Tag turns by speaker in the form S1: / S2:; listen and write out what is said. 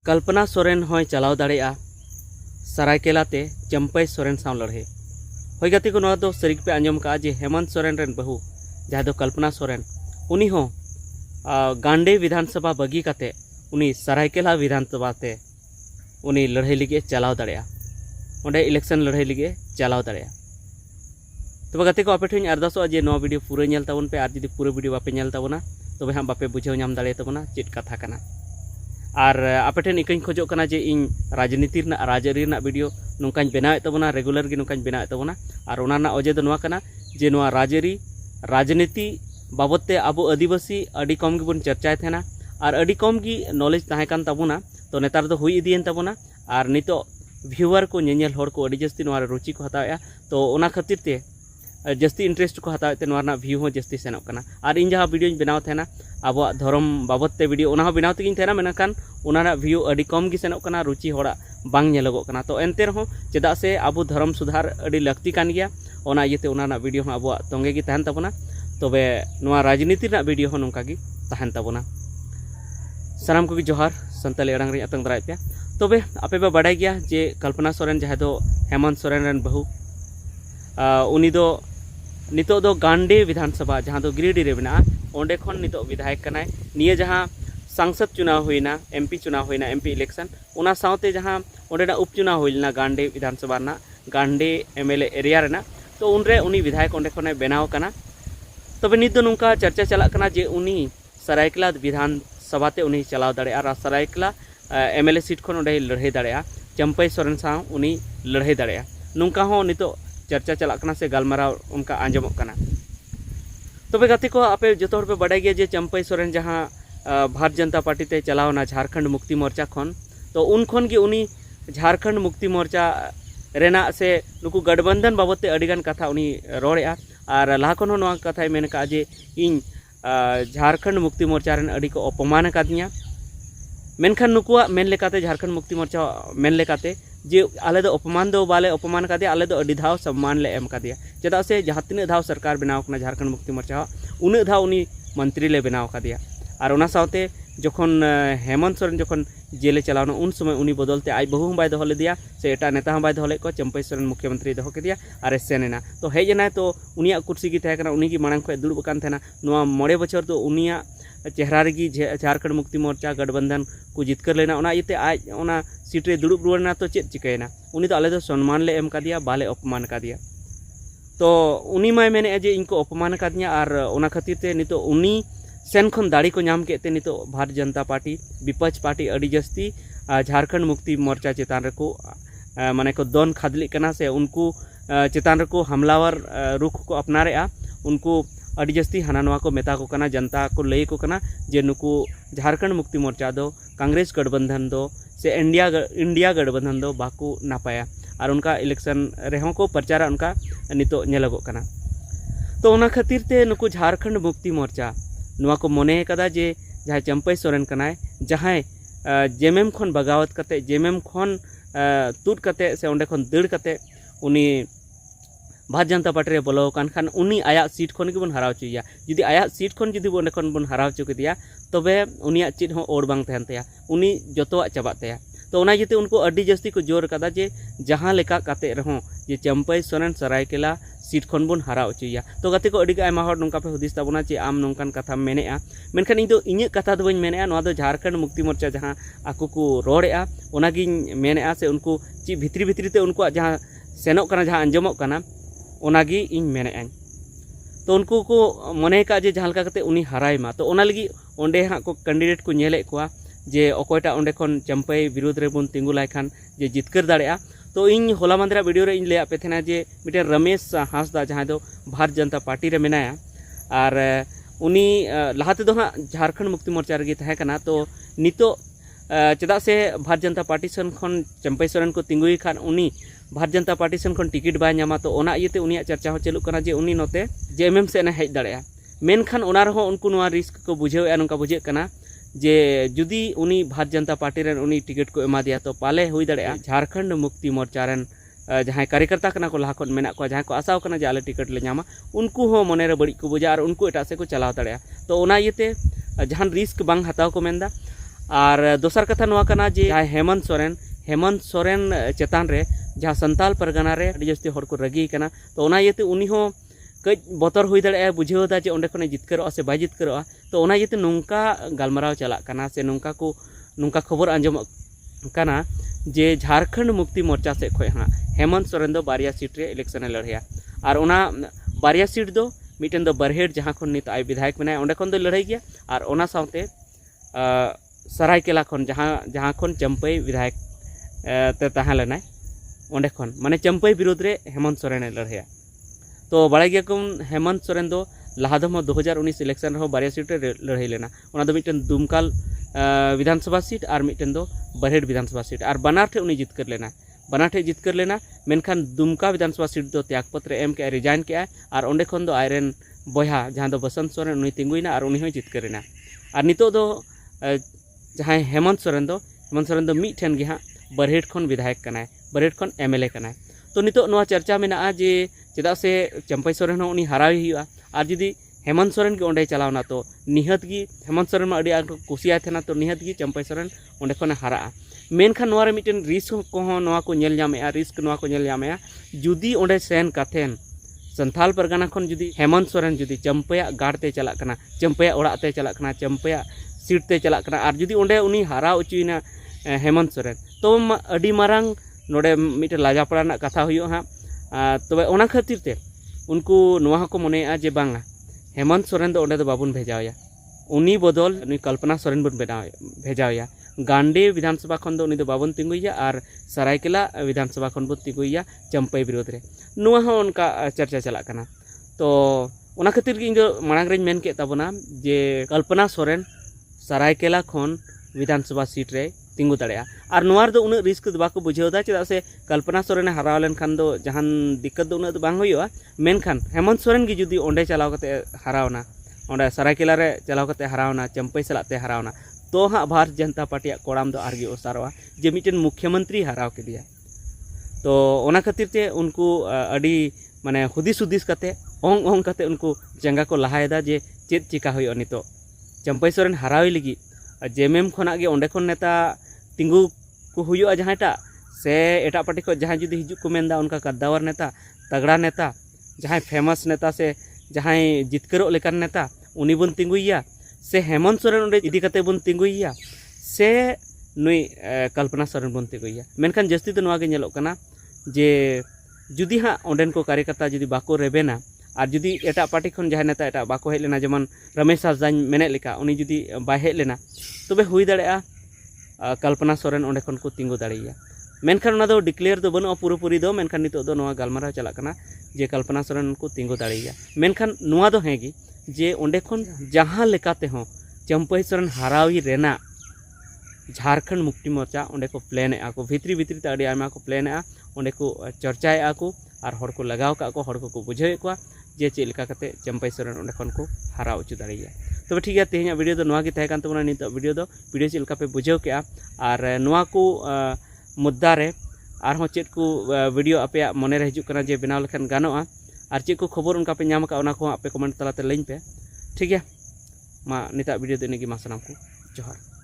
S1: कल्पना सोरेन होय चलाव दाड़ेया सरायकेलाते चंपई सोरेन साव लड़े होय गति को नवा दो सरीक पे आंजम का जे हेमंत सोरेन रेन बहु जहाँ दो कल्पना सोरेन उनी हो गांडे विधानसभा बगी काते उनी सरायकेला विधानसभा ते उनी लड़े लिगे चलाव दाड़ेया ओंडे इलेक्शन लड़े लिगे चलाव दाड़ेया। तब गति को आपे ठेन अरदासो जे नवा वीडियो पूरा नेल ताबोन पे आर जुदी पूरा वीडियो बापे नेल ताबोना तबे हां बापे बुझाव नाम दाड़े ताबोना चेद कथा कना और आपे ठेन इकाኝ खोजो कना जे इन राजनीति राजआरी वीडियो नोंकाñ बनावे ताबोना रेगुलर गे नोंकाñ बनावे ताबोना और ओना अजे दो नोआ कना जे नोआ राजआरी राजनीति बाबदते आबो आदिवासी अडी कम गेबोन चर्चाय थेना और अडी कम गी नॉलेज ताहे कान ताबोना तो नेतार दो हुई इदियन ताबोना और नितो व्यूअर को नेनेल हर को अडी जस्ती नोआ रुचि को हतावेआ तो ओना खातिर ते जस्ती इंटरेस्ट को हतावे ते नोआ व्यू हो जस्ती सेनोक कना और इन जहाँ वीडियो बनाव थेना आबो धर्म बाबदते वीडियो ओना बनाव तेगिन थेना मेनखान ओना व्यू अडी कम गी सेनोक कना रुचि होड़ा बांग नेलोगोग कना तो एनते रहो चेदा से आबो धर्म सुधार अडी लक्ति कान गया ओना इयते ओना वीडियो हो आबो तोंगे गी तहन ताबोना तबे नोआ राजनीति वीडियो हो नोंका गी तहन ताबोना। सानाम को जोहार संताली अड़ांग रे अतंग दराय पे तबे आपे बा बाडाय गया जे कल्पना सोरेन जहाँ दो हेमंत सोरेन रेन बहु उनी दो नितो दो गांडे विधानसभा जहाँ दो गिरिडीह रे मेना ओंडे खन नितो विधायक कनाय निये जहाँ सांसद चुनाव हुईना एमपी चुनाव हुईना एमपी इलेक्शन ओना सावते जहाँ ओंडेना उपचुनाव हुईना गांडे विधानसभा ना गांडे एमएलए एरिया रेना तो उनरे उनी विधायक ओंडे खने बनाव कना। तबे नित दो नुंका चर्चा चला कना जे उनी सरायकेला विधानसभा ते उनी चलाव दाड़ेया और सरायकेला एमएलए सीट खन ओंडे लड़ाई दाड़ेया चंपई सोरेन साव उनी लड़ाई दाड़ेया नुंका हो नितो चर्चा चला कना से गालमाराव उनका आंजमोग कना। तबे गति को आपे जतो पे बाडाय गया जे चंपई सोरेन जहाँ भारतीय जनता पार्टी ते चलावना झारखंड मुक्ति मोर्चा खन तो उन खन गे उनी झारखंड मुक्ति मोर्चा रेना से नुकु गठबंधन बाबते अडिगान कथा उनी रोड़ेया और लहा खन नोआ कथाय मेन का जे इन झारखंड मुक्ति मोर्चा रेन अडी को अपमान कादिया मेनखान नुकुआ मेन लेकाते झारखंड मुक्ति मोर्चा मेन लेकाते जे आले दो अपमान दो बाले अपमान का दिया आले दो अडी धाव सम्मान ले एम का दिया चेदा से जहाँ तीन धाव सरकार बनाव कना झारखंड मुक्ति मोर्चा उन धाव उनी मंत्री ले बनाव का दिया और ओना सावते जखन हेमंत सोरेन जखन जेले चलावना उन समय उनी बदलते आज बहु बाय दो दिया से एटा नेता हम बाय दो ले को चंपई सोरेन मुख्यमंत्री दो के दिया और सेनेना तो हेजना तो उनिया कुर्सी की तहकना उनी की मांग खय दुड़ब कान थेना नोआ 9 बछर तो उनिया चेहरा रेगी झारखंड मुक्ति मोर्चा गठबंधन को जितकर लेना ओना इते आज ओना सीट रे दुड़ब रुवाना तो चेद चिकायना उनी तो आले दो सम्मान ले एम का दिया बाले अपमान का दिया तो उनी माय मेने जे इनको अपमान का दिया और ओना खातिर ते नितो उनी सेन खन दाड़ी को नाम के नितो भारतीय जनता पार्टी विपक्ष पार्टी अडी जस्ती झारखंड मुक्ति मोर्चा चेतान रको माने को दोन खादली कना से उनको चेतान रको हमलावर रुख को अपनारेआ उनको अडी जस्ती हाना नवा को मेता को कना जनता को लय को कना जे नुकु झारखंड मुक्ति मोर्चा दो कांग्रेस गठबंधन दो से इंडिया गठबंधन दो बाकू नापाया और उनका इलेक्शन रेहों को प्रचार उनका नितो नेलगो कना तो ओना खातिर ते नुकु झारखंड मुक्ति मोर्चा नुआ को मने कदा जे जहाँ चंपई सोरेन कनाय जहाँ जेमेम खन बगावत कते जेमेम खन तुद कते से ओंडे खन दड़ कते उनी भारतीय जनता पार्टी रे बोलो कान खान उनी आया सीट खन के बन हराव चुया जुदी आया सीट खन जुदी ओंडे खन बन हराव चुक दिया तबे उनिया चीज हो ओर बांग तहन तया उनी जतोआ चाबात तया तो ओना जेते उनको अड्डी जस्ती को जोर कदा जे जहाँ लेका काते रहो जे चंपई सोरेन सरायकेला सीट खन बन हराव चुया तो गति को अडी आयमा हर नोंका पे हुदिस ताबोना जे आम नोंकान कथा मेनेआ मेनखान इन दो इᱧ कथा दो बन मेनेआ नोआ दो झारखंड मुक्ति मोर्चा जहाँ आको को रोड़ेआ ओनागिñ मेनेआ से उनको ची भित्री भित्री ते उनको जहाँ सेनोक कना जहाँ अंजमोक कना ओनागी इñ मेनेआ तो उनको को मने का जे जहाँ लका कते उनी हराय मा तो ओना लगी ओंडे हाँ को कैंडिडेट को नेले कोआ जे अकोयटा ओंडे खन चंपई विरोध रे बन तिंगु लाय खान जे जितकर दाड़ेआ तो इन होला मंदरा वीडियो रे इन ले पे थे जे मिटे रमेश हांसदा जहाँ दो भारतीय जनता पार्टी रे मेनाया और उनी लहाते दो हाँ झारखंड मुक्ति मोर्चा रे तहे कना तो नितो चेदा से भारतीय जनता पार्टी सन खन चंपई सोरेन को तिंगुई खान उनी भारतीय जनता पार्टी सन खन टिकट बाय नामा तो ओना इयते उनिया चर्चा हो चलुक कना जे उनी नोते जेएमएम से ना हेज दाड़ेया मेनखान ओना रहो उनको नोआ रिस्क को बुझेआ नोंका बुझे कना जे जुदी उनी भारतीय जनता पार्टी रेन उनी टिकट को एमा दिया तो पाले हुई दाड़ेया झारखंड मुक्ति मोर्चा रेन जहाँ कार्यकर्ता कना को लहा खन मेना को जहाँ को आसाव कना जे आले टिकट ले नामा उनको हो मने रे बड़ी को बुझा और उनको एटा से को चलाव दाड़ेया तो ओना इयते जहाँ रिस्क बांग हताव को मेनदा और दोसर कथा नवा कना जे हेमंत सोरेन चेतान रे जहाँ संताल परगना रे अड़ी जस्ती हर को रगी कना तो ओना येते उनी हो कई बतर हुई दाड़े बुझेदा जे ओंडे खने जितकरोआ से बाय जितकरोआ तो ओना येते नोंका गालमाराव चला कना से नोंका खबर आंजम कना जे झारखंड मुक्ति मोर्चा से खोय हाँ हेमंत सोरेन दो बारिया सीट रे इलेक्शन लड़ाया और ओना बारिया सीट दो मिटन दो बरहेट जहाँ खन नित आय विधायक मेना ओंडे खन दो लड़ाई गया और ओना साउते सरायकेला खन जहाँ खन चंपई विधायक ते तहाँ लेना ओंडे खन माने चंपई विरोध रे हेमंत सोरेन लड़ाया तो बड़ा गया कौन हेमंत सोरेन दो लहा दम 2019 इलेक्शन रहो बारिया सीट रे लड़ाई लेना ओना दो मिटन दुमकाल विधानसभा सीट और मिटन दो बरहेट विधानसभा सीट और बनार ठे उनी जितकर लेना मेनखान दुमका विधानसभा सीट दो त्यागपत्र एम के रिजाइन के और ओंडे खन दो आयरन बया जहाँ दो बसंत सोरेन उनी तिंगुइना और उनी होय जितकरेना और नितो दो जहाँ हेमंत सोरेन दो मिठेन गे हाँ बरहेट खन विधायक कनाय बरहेट खन एमएलए कनाय तो नितो नवा चर्चा मेना जे चेदा से चंपई सोरेन उनी हरावे हुआ और जुदी हेमंत सोरेन के ओंडे चलावना तो निहत गी हेमंत सोरेन में अड़ी कुसिया थे तो निहत गी चंपई सोरेन ओंडे खन हारा मेनखान नवा रे मिटन रिस्क को नवा को नेल जामेआ रिस्क नवा को नेल जामेआ जुदी ओंडे सेन काथेन संथाल परगना खन जुदी हेमंत सोरेन जुदी चंपया गाड़ते चला कना चंपया ओड़ाते चला कना चंपया सीट ते चला कना और जुदी ओंडे उनी हारा उचुइना हेमंत सोरेन तो अड़ी मारंग नोडे मिटन लाजापड़ा ना कथा हुयो हाँ तबे ओना खातिर ते उनको नवा को मनेआ जे बांगा हेमंत सोरेन दो ओंडे दो बाबुन भेजावया उनी बदल उनी कल्पना सोरेन बन भेजावया गांडे विधानसभा खन दो उनी दो बाबुन तिंगुया और सरायकेला विधानसभा खन बन तिंगुया चंपई विरोध रे नवा हो उनका चर्चा चला कना तो ओना खातिर गे इंदो मांग रेन मेन के ताबना जे कल्पना सोरेन सरायकेला खन विधानसभा सीट रे तिंगु दाड़ेया और नवार दो उन रिस्क दो बाको बुझेदा चेदा से कल्पना सोरेन हराव लेन खान दो जहान दिक्कत दो उन दो बांग होयोआ मेनखान हेमंत सोरेन गी जुदी ओंडे चलाव कते हरावना ओंडे सरायकेला रे चलाव कते हरावना चंपई सलाते हरावना तो हाँ भारत जनता पार्टी कोड़ाम दो आरगे ओसारोआ जे मिटन मुख्यमंत्री हराव के दिया तो ओना खातिर ते उनको अड़ी माने हुदिस कते ओंग कते उनको जंगा को लहायदा जे चेद चिका होयो नितो चंपई सोरेन हरावे लगी जेएमएम खना गे ओंडे खन नेता तिंगु को हुयो जहाँटा से एटा पार्टी को जहाँ जुदी हिजू को मेनदा उनका कद्दावर नेता तगड़ा नेता जहाँ फेमस नेता से जहाँ जितकरो लेकान नेता उनी बन तिंगुइया से हेमंत सोरेन ओंडे इदी कते बन तिंगुइया से नुई कल्पना सोरेन बन तिंगुइया मेनखान जस्ती तो नवा गे नेलोग कना जे जुदी हाँ ओंडेन को कार्यकर्ता जुदी बाको रेबेना और जुदी एटा पार्टी खन जहाँ नेता एटा बाको हेज लेना जेमन रमेश हांसदा मेने लेका उनी जुदी बाय हेज लेना तबे हुई दाड़ेया कल्पना सोरेन ओंडे खन को तिंगु दाड़ेया मेनखान ओना दो डिक्लेयर दो बनुआ पूरी दो मेनखान नितो दो नवा गालमाराव चला कना जे कल्पना सोरेन को तिंगु दाड़ेया मेनखान नवा दो हेगी जे ओंडे खन जहाँ लेकाते हो चंपई सोरेन हरावी रेना झारखंड मुक्ति मोर्चा ओंडे को प्लेन को भित्री ते अड़ी आयमा को प्लेन ओंडे को चर्चाए को और हर को लगाव का को हर को बुझावे को जे चेद लेका कते चंपई सोरेन ओंडे खन को हरा उचु दाड़ेया तबे ठीक है तेहኛ वीडियो दो नवा गे तहे कान तबना नितो वीडियो चेद लेका पे बुझाव के और नवा को मुद्दा रे और हो चेद को वीडियो आपे मने रे हिजु कना जे बनाव लेखान गानोआ और चेद को खबर उनका पे नाम का उना को आपे कमेंट तलाते लैन पे ठीक है मा निता वीडियो दो नेगी मा सनाम को जोहार।